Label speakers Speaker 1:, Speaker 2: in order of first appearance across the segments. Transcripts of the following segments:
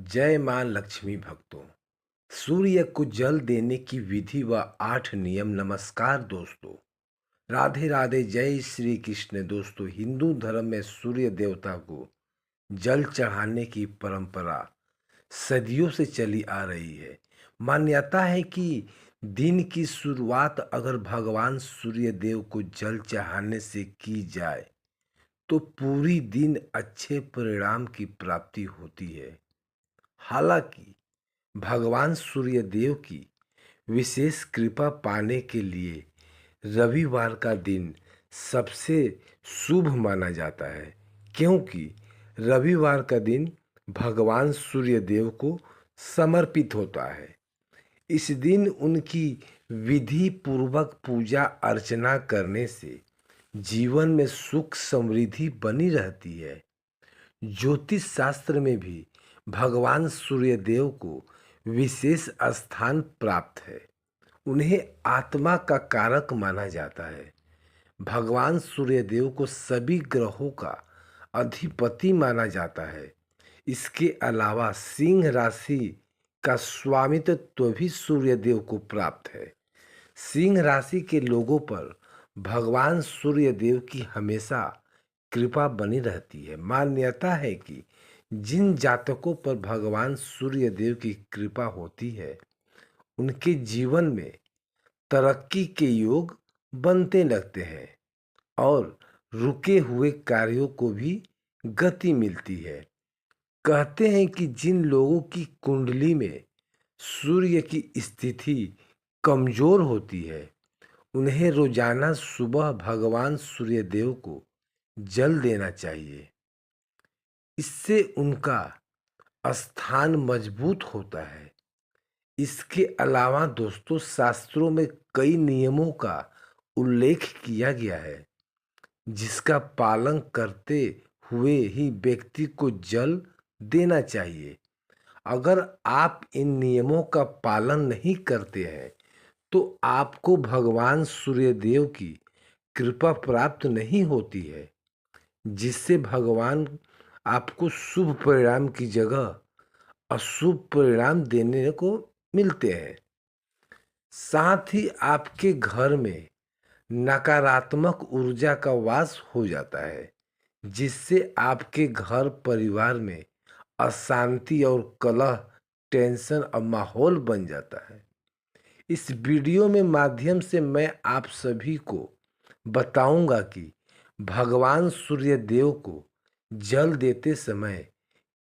Speaker 1: जय मां लक्ष्मी भक्तों। सूर्य को जल देने की विधि व 8 नियम। नमस्कार दोस्तों, राधे राधे, जय श्री कृष्ण। दोस्तों, हिंदू धर्म में सूर्य देवता को जल चढ़ाने की परंपरा सदियों से चली आ रही है। मान्यता है कि दिन की शुरुआत अगर भगवान सूर्य देव को जल चढ़ाने से की जाए तो पूरी दिन अच्छे परिणाम की प्राप्ति होती है। हालांकि भगवान सूर्यदेव की विशेष कृपा पाने के लिए रविवार का दिन सबसे शुभ माना जाता है, क्योंकि रविवार का दिन भगवान सूर्यदेव को समर्पित होता है। इस दिन उनकी विधि पूर्वक पूजा अर्चना करने से जीवन में सुख समृद्धि बनी रहती है। ज्योतिष शास्त्र में भी भगवान सूर्यदेव को विशेष स्थान प्राप्त है। उन्हें आत्मा का कारक माना जाता है। भगवान सूर्यदेव को सभी ग्रहों का अधिपति माना जाता है। इसके अलावा सिंह राशि का स्वामित्व भी सूर्यदेव को प्राप्त है। सिंह राशि के लोगों पर भगवान सूर्यदेव की हमेशा कृपा बनी रहती है। मान्यता है कि जिन जातकों पर भगवान सूर्यदेव की कृपा होती है, उनके जीवन में तरक्की के योग बनते लगते हैं और रुके हुए कार्यों को भी गति मिलती है। कहते हैं कि जिन लोगों की कुंडली में सूर्य की स्थिति कमजोर होती है, उन्हें रोजाना सुबह भगवान सूर्यदेव को जल देना चाहिए। इससे उनका स्थान मजबूत होता है। इसके अलावा दोस्तों, शास्त्रों में कई नियमों का उल्लेख किया गया है, जिसका पालन करते हुए ही व्यक्ति को जल देना चाहिए। अगर आप इन नियमों का पालन नहीं करते हैं तो आपको भगवान सूर्यदेव की कृपा प्राप्त नहीं होती है, जिससे भगवान आपको शुभ परिणाम की जगह अशुभ परिणाम देने को मिलते हैं। साथ ही आपके घर में नकारात्मक ऊर्जा का वास हो जाता है, जिससे आपके घर परिवार में अशांति और कलह, टेंशन और माहौल बन जाता है। इस वीडियो में माध्यम से मैं आप सभी को बताऊंगा कि भगवान सूर्यदेव को जल देते समय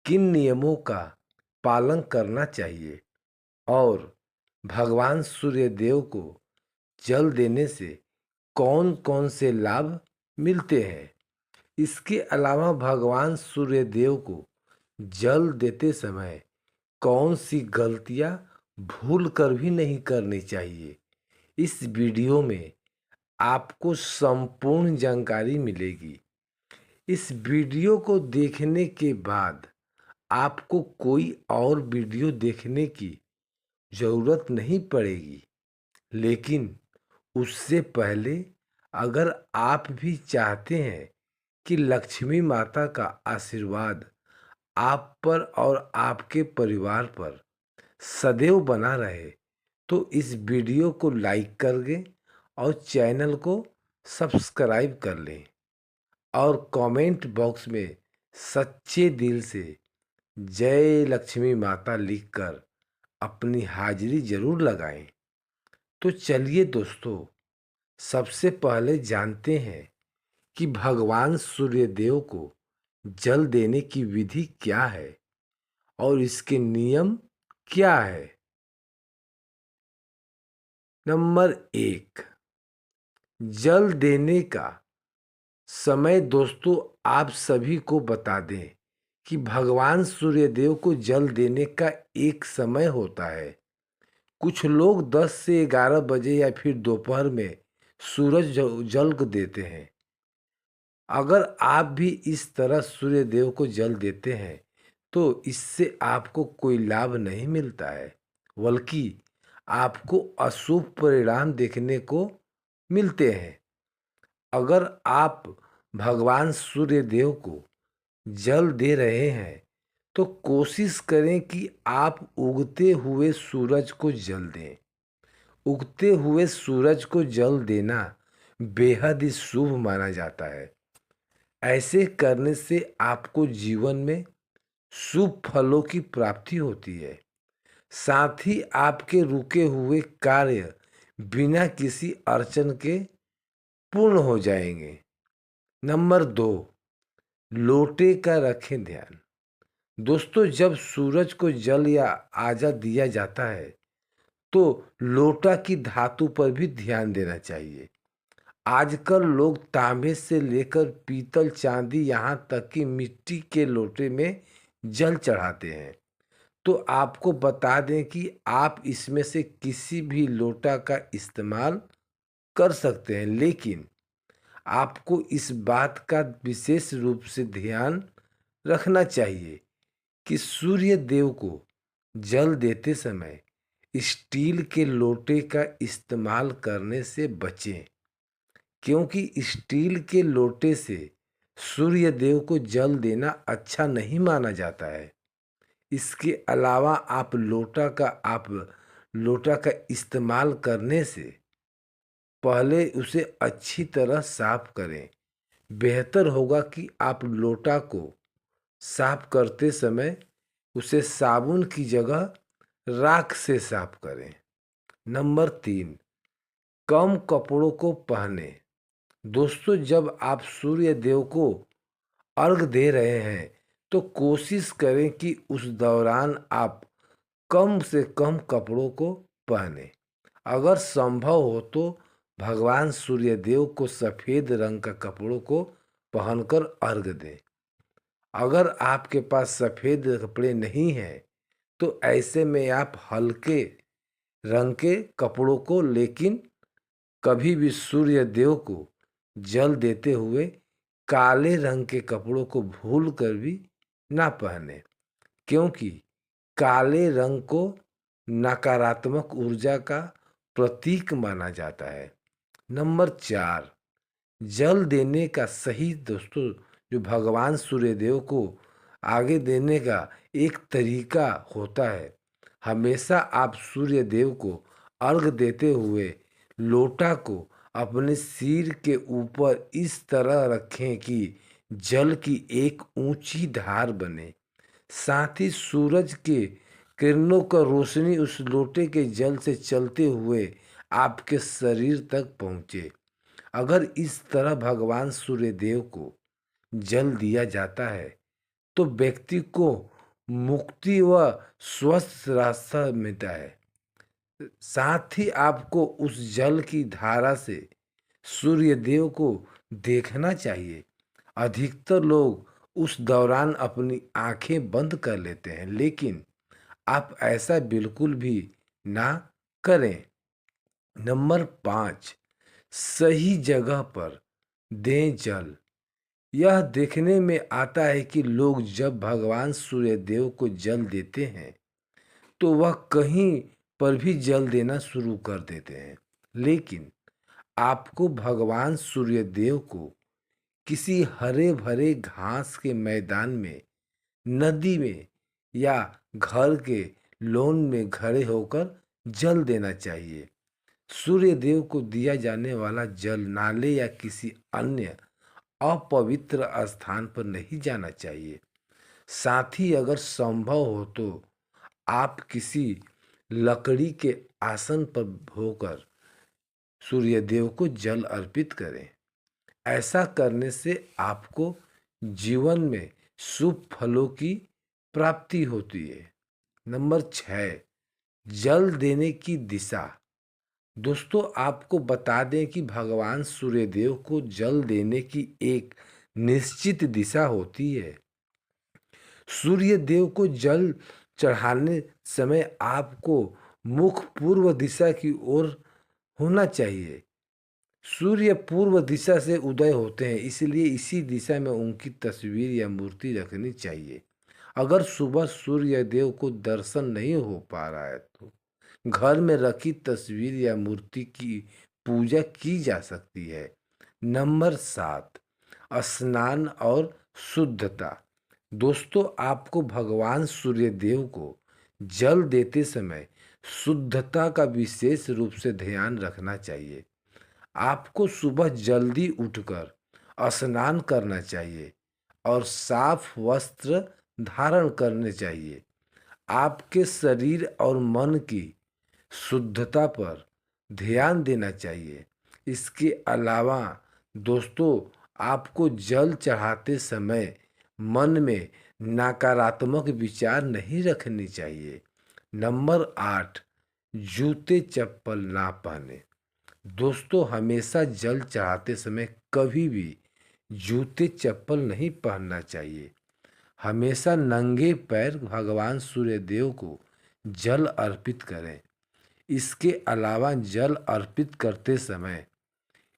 Speaker 1: किन नियमों का पालन करना चाहिए और भगवान सूर्यदेव को जल देने से कौन कौन से लाभ मिलते हैं। इसके अलावा भगवान सूर्यदेव को जल देते समय कौन सी गलतियां भूल कर भी नहीं करनी चाहिए। इस वीडियो में आपको संपूर्ण जानकारी मिलेगी। इस वीडियो को देखने के बाद आपको कोई और वीडियो देखने की जरूरत नहीं पड़ेगी, लेकिन उससे पहले अगर आप भी चाहते हैं कि लक्ष्मी माता का आशीर्वाद आप पर और आपके परिवार पर सदैव बना रहे, तो इस वीडियो को लाइक कर दें और चैनल को सब्सक्राइब कर लें और कमेंट बॉक्स में सच्चे दिल से जय लक्ष्मी माता लिखकर अपनी हाजिरी जरूर लगाएं। तो चलिए दोस्तों, सबसे पहले जानते हैं कि भगवान सूर्यदेव को जल देने की विधि क्या है और इसके नियम क्या है। नंबर 1, जल देने का समय। दोस्तों, आप सभी को बता दें कि भगवान सूर्यदेव को जल देने का एक समय होता है। कुछ लोग 10 से 11 बजे या फिर दोपहर में सूरज जल को देते हैं। अगर आप भी इस तरह सूर्यदेव को जल देते हैं तो इससे आपको कोई लाभ नहीं मिलता है, बल्कि आपको अशुभ परिणाम देखने को मिलते हैं। अगर आप भगवान सूर्यदेव को जल दे रहे हैं तो कोशिश करें कि आप उगते हुए सूरज को जल दें। उगते हुए सूरज को जल देना बेहद ही शुभ माना जाता है। ऐसे करने से आपको जीवन में शुभ फलों की प्राप्ति होती है। साथ ही आपके रुके हुए कार्य बिना किसी अड़चन के पूर्ण हो जाएंगे। नंबर 2, लोटे का रखें ध्यान। दोस्तों, जब सूरज को जल या आजा दिया जाता है तो लोटा की धातु पर भी ध्यान देना चाहिए। आजकल लोग तांबे से लेकर पीतल, चांदी, यहाँ तक कि मिट्टी के लोटे में जल चढ़ाते हैं। तो आपको बता दें कि आप इसमें से किसी भी लोटा का इस्तेमाल कर सकते हैं, लेकिन आपको इस बात का विशेष रूप से ध्यान रखना चाहिए कि सूर्य देव को जल देते समय स्टील के लोटे का इस्तेमाल करने से बचें, क्योंकि स्टील के लोटे से सूर्य देव को जल देना अच्छा नहीं माना जाता है। इसके अलावा आप लोटा का इस्तेमाल करने से पहले उसे अच्छी तरह साफ करें। बेहतर होगा कि आप लोटा को साफ करते समय उसे साबुन की जगह राख से साफ करें। नंबर 3, कम कपड़ों को पहने। दोस्तों, जब आप सूर्य देव को अर्घ दे रहे हैं तो कोशिश करें कि उस दौरान आप कम से कम कपड़ों को पहने। अगर संभव हो तो भगवान सूर्य देव को सफ़ेद रंग का कपड़ों को पहनकर अर्घ दें। अगर आपके पास सफ़ेद कपड़े नहीं हैं तो ऐसे में आप हल्के रंग के कपड़ों को, लेकिन कभी भी सूर्य देव को जल देते हुए काले रंग के कपड़ों को भूल कर भी ना पहने, क्योंकि काले रंग को नकारात्मक ऊर्जा का प्रतीक माना जाता है। नंबर 4, जल देने का सही दोस्तों जो भगवान सूर्यदेव को आगे देने का एक तरीका होता है। हमेशा आप सूर्य देव को अर्घ देते हुए लोटा को अपने सिर के ऊपर इस तरह रखें कि जल की एक ऊंची धार बने। साथ ही सूरज के किरणों का रोशनी उस लोटे के जल से चलते हुए आपके शरीर तक पहुँचे। अगर इस तरह भगवान सूर्यदेव को जल दिया जाता है तो व्यक्ति को मुक्ति व स्वस्थ रास्ता मिलता है। साथ ही आपको उस जल की धारा से सूर्य देव को देखना चाहिए। अधिकतर लोग उस दौरान अपनी आंखें बंद कर लेते हैं, लेकिन आप ऐसा बिल्कुल भी ना करें। नंबर 5, सही जगह पर दें जल। यह देखने में आता है कि लोग जब भगवान सूर्यदेव को जल देते हैं तो वह कहीं पर भी जल देना शुरू कर देते हैं, लेकिन आपको भगवान सूर्यदेव को किसी हरे भरे घास के मैदान में, नदी में या घर के लॉन में खड़े होकर जल देना चाहिए। सूर्य देव को दिया जाने वाला जल नाले या किसी अन्य अपवित्र स्थान पर नहीं जाना चाहिए। साथ ही अगर संभव हो तो आप किसी लकड़ी के आसन पर होकर सूर्य देव को जल अर्पित करें। ऐसा करने से आपको जीवन में शुभ फलों की प्राप्ति होती है। नंबर 6, जल देने की दिशा। दोस्तों, आपको बता दें कि भगवान सूर्यदेव को जल देने की एक निश्चित दिशा होती है। सूर्य देव को जल चढ़ाने समय आपको मुख पूर्व दिशा की ओर होना चाहिए। सूर्य पूर्व दिशा से उदय होते हैं, इसलिए इसी दिशा में उनकी तस्वीर या मूर्ति रखनी चाहिए। अगर सुबह सूर्य देव को दर्शन नहीं हो पा रहा है तो घर में रखी तस्वीर या मूर्ति की पूजा की जा सकती है। नंबर 7, स्नान और शुद्धता। दोस्तों, आपको भगवान सूर्यदेव को जल देते समय शुद्धता का विशेष रूप से ध्यान रखना चाहिए। आपको सुबह जल्दी उठकर स्नान करना चाहिए और साफ वस्त्र धारण करने चाहिए। आपके शरीर और मन की शुद्धता पर ध्यान देना चाहिए। इसके अलावा दोस्तों, आपको जल चढ़ाते समय मन में नकारात्मक विचार नहीं रखनी चाहिए। नंबर 8, जूते चप्पल ना पहने। दोस्तों, हमेशा जल चढ़ाते समय कभी भी जूते चप्पल नहीं पहनना चाहिए। हमेशा नंगे पैर भगवान सूर्यदेव को जल अर्पित करें। इसके अलावा जल अर्पित करते समय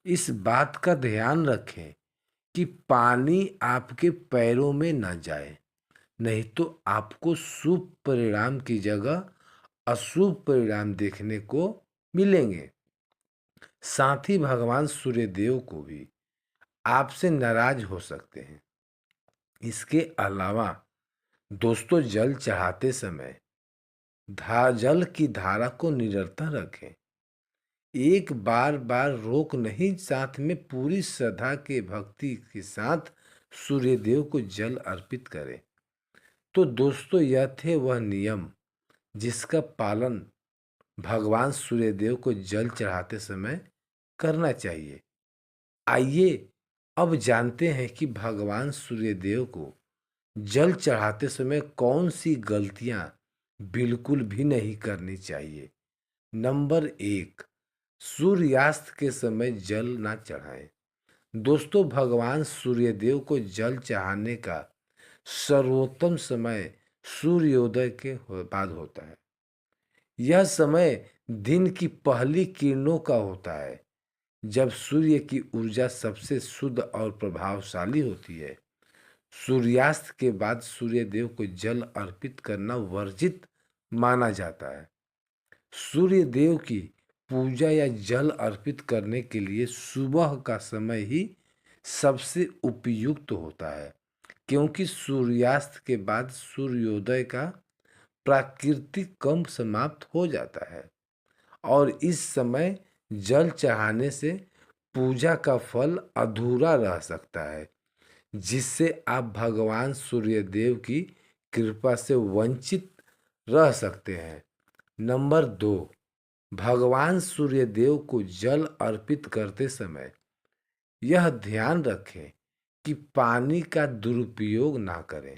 Speaker 1: इस बात का ध्यान रखें कि पानी आपके पैरों में न जाए, नहीं तो आपको शुभ परिणाम की जगह अशुभ परिणाम देखने को मिलेंगे। साथ ही भगवान सूर्यदेव को भी आपसे नाराज हो सकते हैं। इसके अलावा दोस्तों, जल चढ़ाते समय जल की धारा को निरंतर रखें। एक बार बार रोक नहीं, साथ में पूरी श्रद्धा के भक्ति के साथ सूर्यदेव को जल अर्पित करें। तो दोस्तों, यह थे वह नियम जिसका पालन भगवान सूर्यदेव को जल चढ़ाते समय करना चाहिए। आइए अब जानते हैं कि भगवान सूर्यदेव को जल चढ़ाते समय कौन सी गलतियां बिल्कुल भी नहीं करनी चाहिए। नंबर 1, सूर्यास्त के समय जल ना चढ़ाएं। दोस्तों, भगवान सूर्यदेव को जल चढ़ाने का सर्वोत्तम समय सूर्योदय के बाद होता है। यह समय दिन की पहली किरणों का होता है, जब सूर्य की ऊर्जा सबसे शुद्ध और प्रभावशाली होती है। सूर्यास्त के बाद सूर्यदेव को जल अर्पित करना वर्जित माना जाता है। सूर्य देव की पूजा या जल अर्पित करने के लिए सुबह का समय ही सबसे उपयुक्त होता है, क्योंकि सूर्यास्त के बाद सूर्योदय का प्राकृतिक क्रम समाप्त हो जाता है और इस समय जल चढ़ाने से पूजा का फल अधूरा रह सकता है, जिससे आप भगवान सूर्यदेव की कृपा से वंचित रह सकते हैं। नंबर 2, भगवान सूर्यदेव को जल अर्पित करते समय यह ध्यान रखें कि पानी का दुरुपयोग ना करें।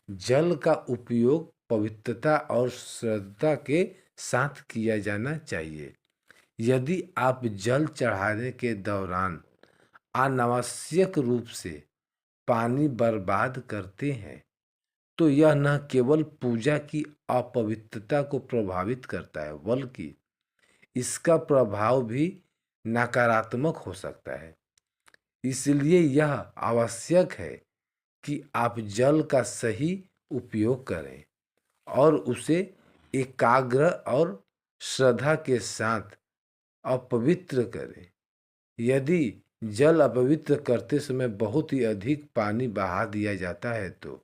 Speaker 1: जल का उपयोग पवित्रता और श्रद्धा के साथ किया जाना चाहिए। यदि आप जल चढ़ाने के दौरान अनावश्यक रूप से पानी बर्बाद करते हैं, तो यह न केवल पूजा की अपवित्रता को प्रभावित करता है, बल्कि इसका प्रभाव भी नकारात्मक हो सकता है। इसलिए यह आवश्यक है कि आप जल का सही उपयोग करें और उसे एकाग्र और श्रद्धा के साथ अपवित्र करें। यदि जल अपवित्र करते समय बहुत ही अधिक पानी बहा दिया जाता है, तो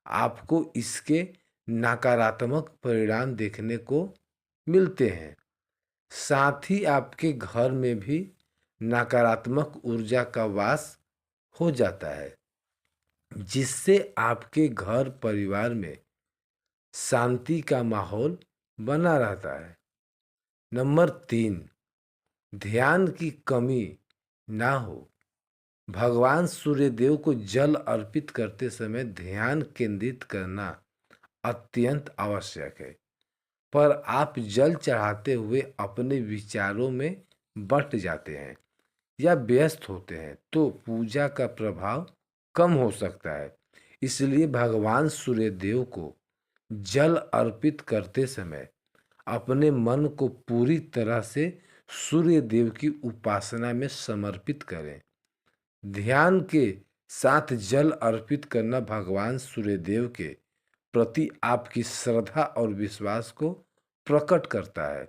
Speaker 1: आपको इसके नकारात्मक परिणाम देखने को मिलते हैं। साथ ही आपके घर में भी नकारात्मक ऊर्जा का वास हो जाता है, जिससे आपके घर परिवार में शांति का माहौल बना रहता है। नंबर 3, ध्यान की कमी ना हो। भगवान सूर्यदेव को जल अर्पित करते समय ध्यान केंद्रित करना अत्यंत आवश्यक है, पर आप जल चढ़ाते हुए अपने विचारों में बट जाते हैं या व्यस्त होते हैं, तो पूजा का प्रभाव कम हो सकता है। इसलिए भगवान सूर्यदेव को जल अर्पित करते समय अपने मन को पूरी तरह से सूर्यदेव की उपासना में समर्पित करें। ध्यान के साथ जल अर्पित करना भगवान सूर्यदेव के प्रति आपकी श्रद्धा और विश्वास को प्रकट करता है।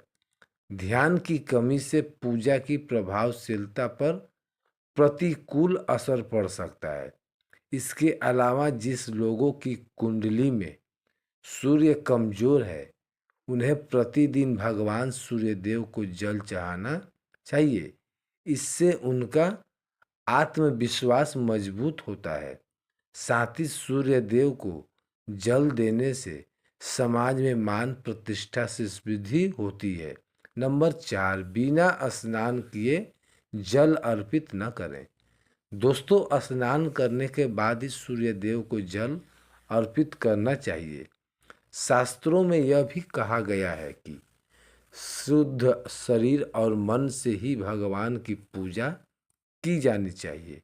Speaker 1: ध्यान की कमी से पूजा की प्रभावशीलता पर प्रतिकूल असर पड़ सकता है। इसके अलावा जिस लोगों की कुंडली में सूर्य कमजोर है, उन्हें प्रतिदिन भगवान सूर्यदेव को जल चढ़ाना चाहिए। इससे उनका आत्मविश्वास मजबूत होता है। साथ ही सूर्यदेव को जल देने से समाज में मान प्रतिष्ठा से वृद्धि होती है। नंबर 4, बिना स्नान किए जल अर्पित न करें। दोस्तों, स्नान करने के बाद ही सूर्यदेव को जल अर्पित करना चाहिए। शास्त्रों में यह भी कहा गया है कि शुद्ध शरीर और मन से ही भगवान की पूजा की जानी चाहिए।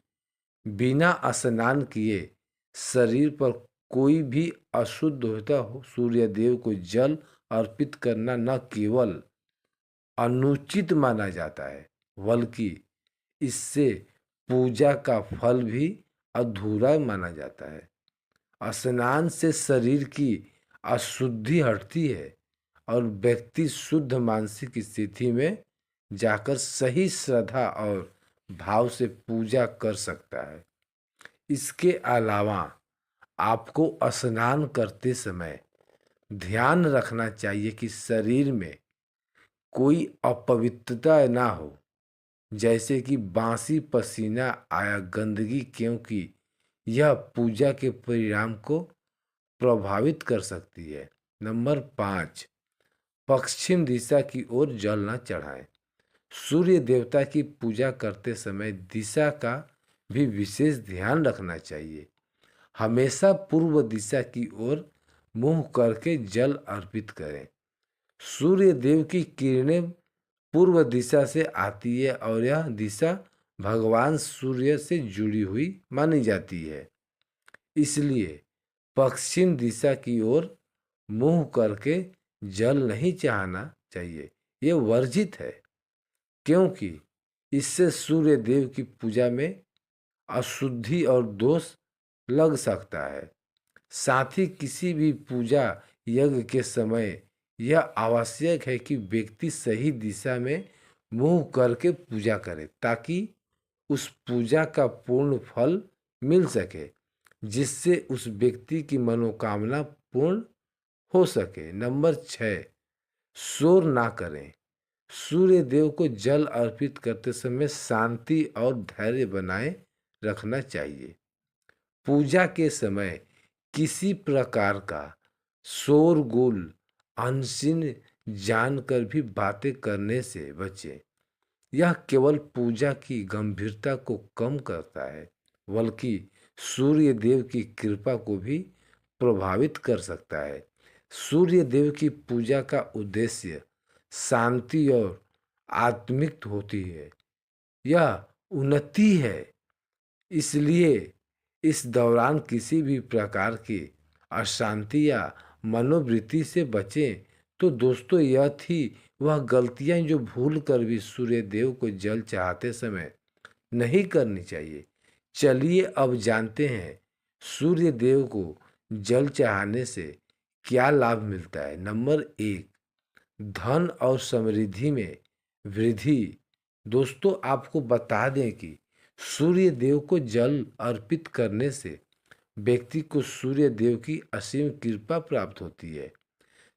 Speaker 1: बिना स्नान किए शरीर पर कोई भी अशुद्ध होता हो, सूर्यदेव को जल अर्पित करना न केवल अनुचित माना जाता है, बल्कि इससे पूजा का फल भी अधूरा माना जाता है। स्नान से शरीर की अशुद्धि हटती है और व्यक्ति शुद्ध मानसिक स्थिति में जाकर सही श्रद्धा और भाव से पूजा कर सकता है। इसके अलावा आपको स्नान करते समय ध्यान रखना चाहिए कि शरीर में कोई अपवित्रता ना हो, जैसे कि बासी पसीना आया गंदगी, क्योंकि यह पूजा के परिणाम को प्रभावित कर सकती है। नंबर 5, पश्चिम दिशा की ओर जल न चढ़ाएं। सूर्य देवता की पूजा करते समय दिशा का भी विशेष ध्यान रखना चाहिए। हमेशा पूर्व दिशा की ओर मुंह करके जल अर्पित करें। सूर्य देव की किरणें पूर्व दिशा से आती है और यह दिशा भगवान सूर्य से जुड़ी हुई मानी जाती है। इसलिए पश्चिम दिशा की ओर मुंह करके जल नहीं चढ़ाना चाहिए, ये वर्जित है, क्योंकि इससे सूर्य देव की पूजा में अशुद्धि और दोष लग सकता है। साथ ही किसी भी पूजा यज्ञ के समय यह आवश्यक है कि व्यक्ति सही दिशा में मुंह करके पूजा करे, ताकि उस पूजा का पूर्ण फल मिल सके, जिससे उस व्यक्ति की मनोकामना पूर्ण हो सके। नंबर 6, शोर ना करें। सूर्य देव को जल अर्पित करते समय शांति और धैर्य बनाए रखना चाहिए। पूजा के समय किसी प्रकार का शोरगुल अनसिन जानकर भी बातें करने से बचें। यह केवल पूजा की गंभीरता को कम करता है, बल्कि सूर्य देव की कृपा को भी प्रभावित कर सकता है। सूर्य देव की पूजा का उद्देश्य शांति और आत्मिक होती है, यह उन्नति है। इसलिए इस दौरान किसी भी प्रकार की अशांति या मनोवृत्ति से बचें। तो दोस्तों, यह थी वह गलतियां जो भूल कर भी सूर्य देव को जल चढ़ाते समय नहीं करनी चाहिए। चलिए अब जानते हैं सूर्य देव को जल चढ़ाने से क्या लाभ मिलता है। नंबर 1, धन और समृद्धि में वृद्धि। दोस्तों, आपको बता दें कि सूर्य देव को जल अर्पित करने से व्यक्ति को सूर्य देव की असीम कृपा प्राप्त होती है।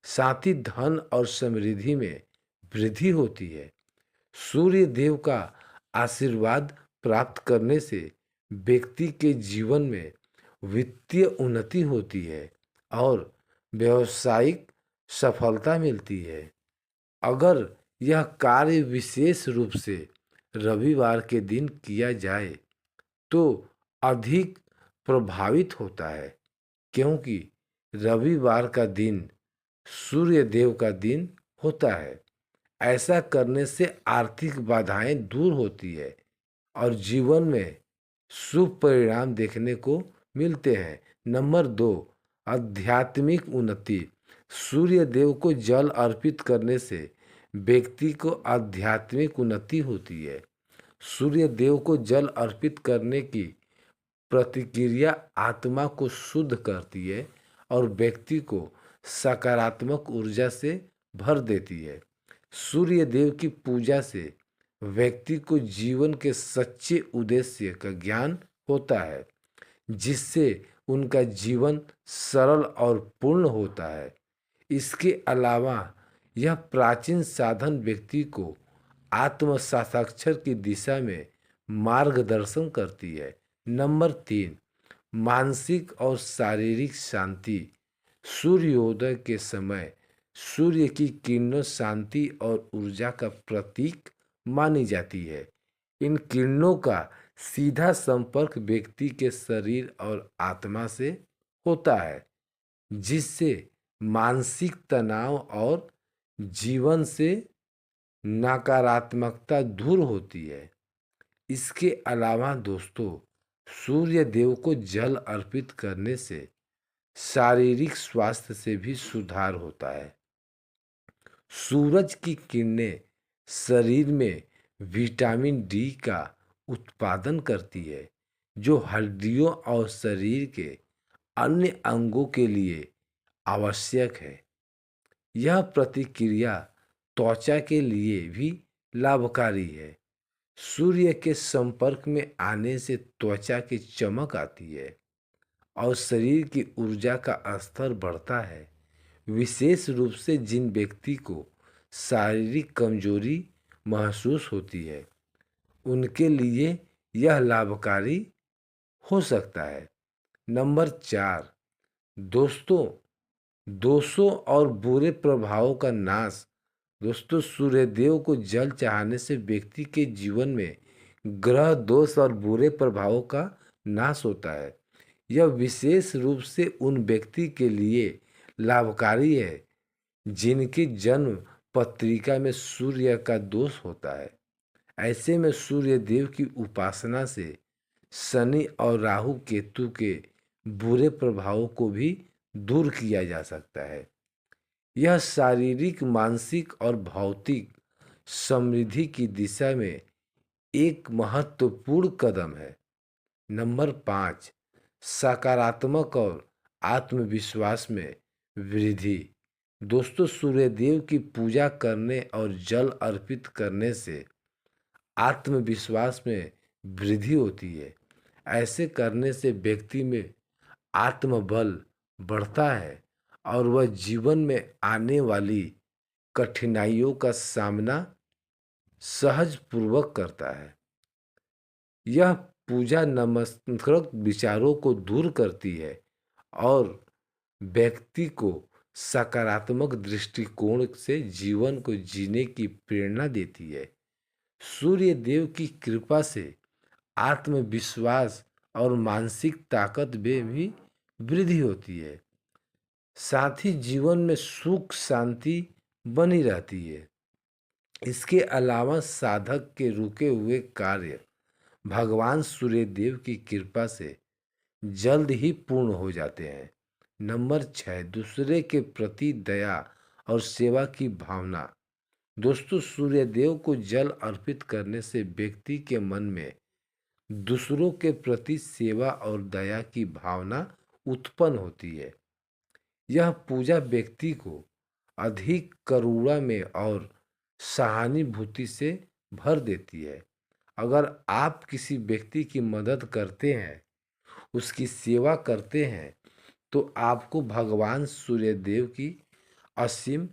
Speaker 1: साथ ही धन और समृद्धि में वृद्धि होती है। सूर्य देव का आशीर्वाद प्राप्त करने से व्यक्ति के जीवन में वित्तीय उन्नति होती है और व्यावसायिक सफलता मिलती है। अगर यह कार्य विशेष रूप से रविवार के दिन किया जाए तो अधिक प्रभावित होता है, क्योंकि रविवार का दिन सूर्य देव का दिन होता है। ऐसा करने से आर्थिक बाधाएं दूर होती है और जीवन में शुभ परिणाम देखने को मिलते हैं। नंबर 2, आध्यात्मिक उन्नति। सूर्य देव को जल अर्पित करने से व्यक्ति को आध्यात्मिक उन्नति होती है। सूर्य देव को जल अर्पित करने की प्रतिक्रिया आत्मा को शुद्ध करती है और व्यक्ति को सकारात्मक ऊर्जा से भर देती है। सूर्य देव की पूजा से व्यक्ति को जीवन के सच्चे उद्देश्य का ज्ञान होता है, जिससे उनका जीवन सरल और पूर्ण होता है। इसके अलावा यह प्राचीन साधन व्यक्ति को आत्म साक्षात्कार की दिशा में मार्गदर्शन करती है। नंबर 3, मानसिक और शारीरिक शांति। सूर्योदय के समय सूर्य की किरणें शांति और ऊर्जा का प्रतीक मानी जाती है। इन किरणों का सीधा संपर्क व्यक्ति के शरीर और आत्मा से होता है, जिससे मानसिक तनाव और जीवन से नकारात्मकता दूर होती है। इसके अलावा दोस्तों, सूर्य देव को जल अर्पित करने से शारीरिक स्वास्थ्य से भी सुधार होता है। सूरज की किरणें शरीर में विटामिन डी का उत्पादन करती है, जो हड्डियों और शरीर के अन्य अंगों के लिए आवश्यक है। यह प्रतिक्रिया त्वचा के लिए भी लाभकारी है। सूर्य के संपर्क में आने से त्वचा की चमक आती है और शरीर की ऊर्जा का स्तर बढ़ता है। विशेष रूप से जिन व्यक्ति को शारीरिक कमजोरी महसूस होती है, उनके लिए यह लाभकारी हो सकता है। नंबर 4, दोस्तों, दोषों और बुरे प्रभावों का नाश। दोस्तों, सूर्यदेव को जल चढ़ाने से व्यक्ति के जीवन में ग्रह दोष और बुरे प्रभावों का नाश होता है। यह विशेष रूप से उन व्यक्ति के लिए लाभकारी है जिनकी जन्म पत्रिका में सूर्य का दोष होता है। ऐसे में सूर्य देव की उपासना से शनि और राहु केतु के बुरे प्रभावों को भी दूर किया जा सकता है। यह शारीरिक, मानसिक और भौतिक समृद्धि की दिशा में एक महत्वपूर्ण कदम है। नंबर 5, सकारात्मक और आत्मविश्वास में वृद्धि। दोस्तों, सूर्यदेव की पूजा करने और जल अर्पित करने से आत्मविश्वास में वृद्धि होती है। ऐसे करने से व्यक्ति में आत्मबल बढ़ता है और वह जीवन में आने वाली कठिनाइयों का सामना सहज पूर्वक करता है। यह पूजा नकारात्मक विचारों को दूर करती है और व्यक्ति को सकारात्मक दृष्टिकोण से जीवन को जीने की प्रेरणा देती है। सूर्य देव की कृपा से आत्मविश्वास और मानसिक ताकत में भी वृद्धि होती है। साथ ही जीवन में सुख शांति बनी रहती है। इसके अलावा साधक के रुके हुए कार्य भगवान सूर्यदेव की कृपा से जल्द ही पूर्ण हो जाते हैं। नंबर 6, दूसरे के प्रति दया और सेवा की भावना। दोस्तों, सूर्यदेव को जल अर्पित करने से व्यक्ति के मन में दूसरों के प्रति सेवा और दया की भावना उत्पन्न होती है। यह पूजा व्यक्ति को अधिक करुणा में और सहानुभूति से भर देती है। अगर आप किसी व्यक्ति की मदद करते हैं, उसकी सेवा करते हैं, तो आपको भगवान सूर्यदेव की असीम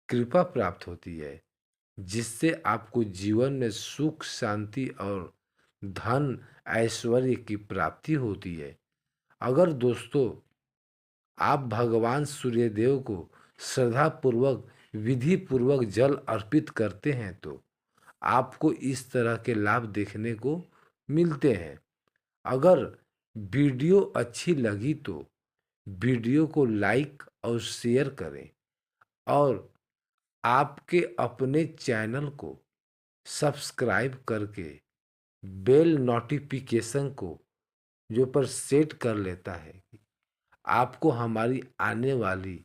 Speaker 1: कृपा प्राप्त होती है, जिससे आपको जीवन में सुख शांति और धन ऐश्वर्य की प्राप्ति होती है। अगर दोस्तों आप भगवान सूर्यदेव को श्रद्धा पूर्वक विधि पूर्वक जल अर्पित करते हैं तो आपको इस तरह के लाभ देखने को मिलते हैं। अगर वीडियो अच्छी लगी तो वीडियो को लाइक और शेयर करें और आपके अपने चैनल को सब्सक्राइब करके बेल नोटिफिकेशन को जो पर सेट कर लेता है कि आपको हमारी आने वाली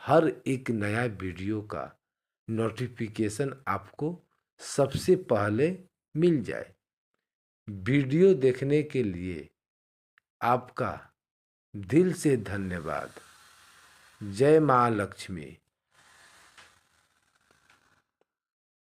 Speaker 1: हर एक नया वीडियो का नोटिफिकेशन आपको सबसे पहले मिल जाए। वीडियो देखने के लिए आपका दिल से धन्यवाद। जय माँ लक्ष्मी।